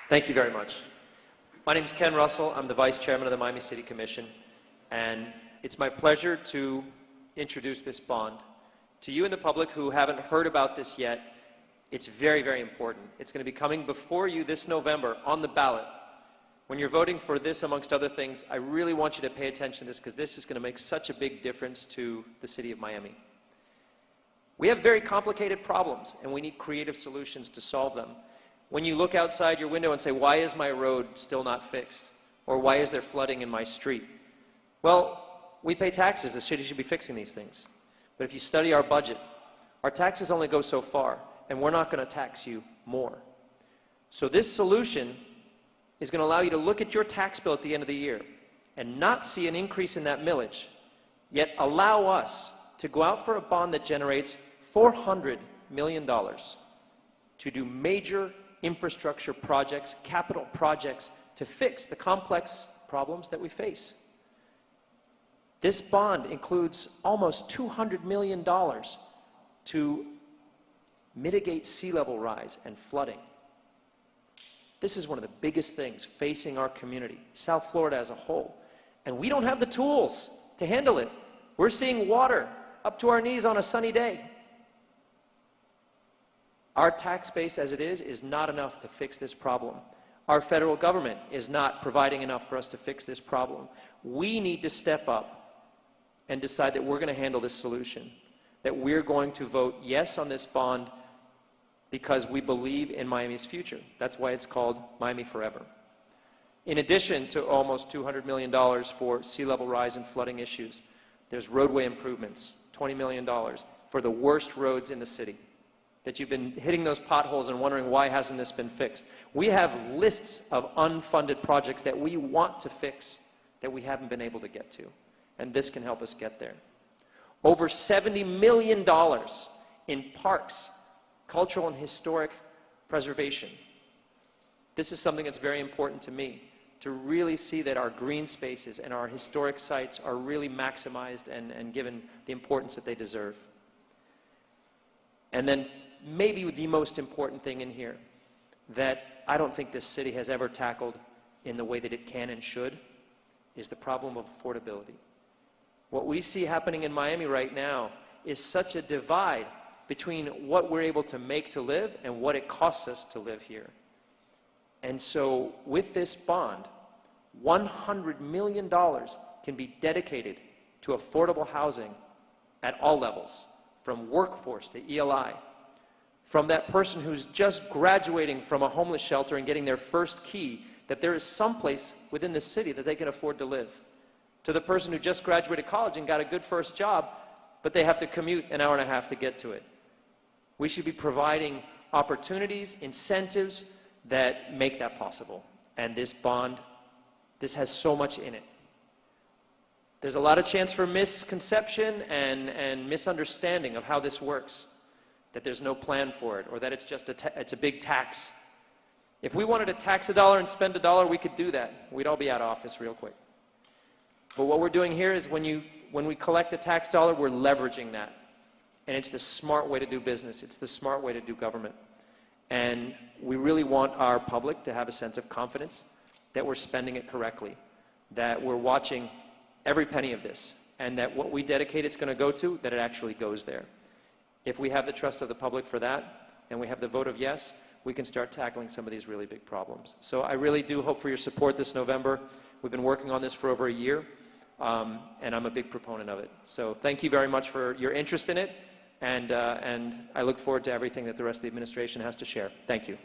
Thank you very much. My name is Ken Russell. I'm the Vice Chairman of the Miami City Commission, and it's my pleasure to introduce this bond. To you and the public who haven't heard about this yet, it's very, very important. It's going to be coming before you this November on the ballot. When you're voting for this, amongst other things, I really want you to pay attention to this because this is going to make such a big difference to the city of Miami. We have very complicated problems, and we need creative solutions to solve them. When you look outside your window and say, why is my road still not fixed? Or why is there flooding in my street? Well, we pay taxes. The city should be fixing these things. But if you study our budget, our taxes only go so far, and we're not going to tax you more. So this solution is going to allow you to look at your tax bill at the end of the year and not see an increase in that millage, yet allow us to go out for a bond that generates $400 million to do major infrastructure projects, capital projects, to fix the complex problems that we face. This bond includes almost $200 million to mitigate sea level rise and flooding. This is one of the biggest things facing our community, South Florida as a whole. And we don't have the tools to handle it. We're seeing water up to our knees on a sunny day. Our tax base as it is not enough to fix this problem. Our federal government is not providing enough for us to fix this problem. We need to step up and decide that we're going to handle this solution, that we're going to vote yes on this bond because we believe in Miami's future. That's why it's called Miami Forever. In addition to almost $200 million for sea level rise and flooding issues, there's roadway improvements, $20 million for the worst roads in the city. That you've been hitting those potholes and wondering why hasn't this been fixed. We have lists of unfunded projects that we want to fix that we haven't been able to get to. And this can help us get there. Over $70 million in parks, cultural and historic preservation. This is something that's very important to me, to really see that our green spaces and our historic sites are really maximized and given the importance that they deserve. And then maybe the most important thing in here that I don't think this city has ever tackled in the way that it can and should is the problem of affordability. What we see happening in Miami right now is such a divide between what we're able to make to live and what it costs us to live here. And so with this bond, $100 million can be dedicated to affordable housing at all levels, from workforce to ELI, from that person who's just graduating from a homeless shelter and getting their first key, that there is some place within the city that they can afford to live, to the person who just graduated college and got a good first job, but they have to commute an hour and a half to get to it. We should be providing opportunities, incentives that make that possible. And this bond, this has so much in it. There's a lot of chance for misconception and misunderstanding of how this works, that there's no plan for it, or that it's just it's a big tax. If we wanted to tax $1 and spend $1, we could do that. We'd all be out of office real quick. But what we're doing here is when we collect a tax dollar, we're leveraging that. And it's the smart way to do business. It's the smart way to do government. And we really want our public to have a sense of confidence that we're spending it correctly, that we're watching every penny of this, and that what we dedicate it's going to go to, that it actually goes there. If we have the trust of the public for that, and we have the vote of yes, we can start tackling some of these really big problems. So I really do hope for your support this November. We've been working on this for over a year, and I'm a big proponent of it. So thank you very much for your interest in it, and I look forward to everything that the rest of the administration has to share. Thank you.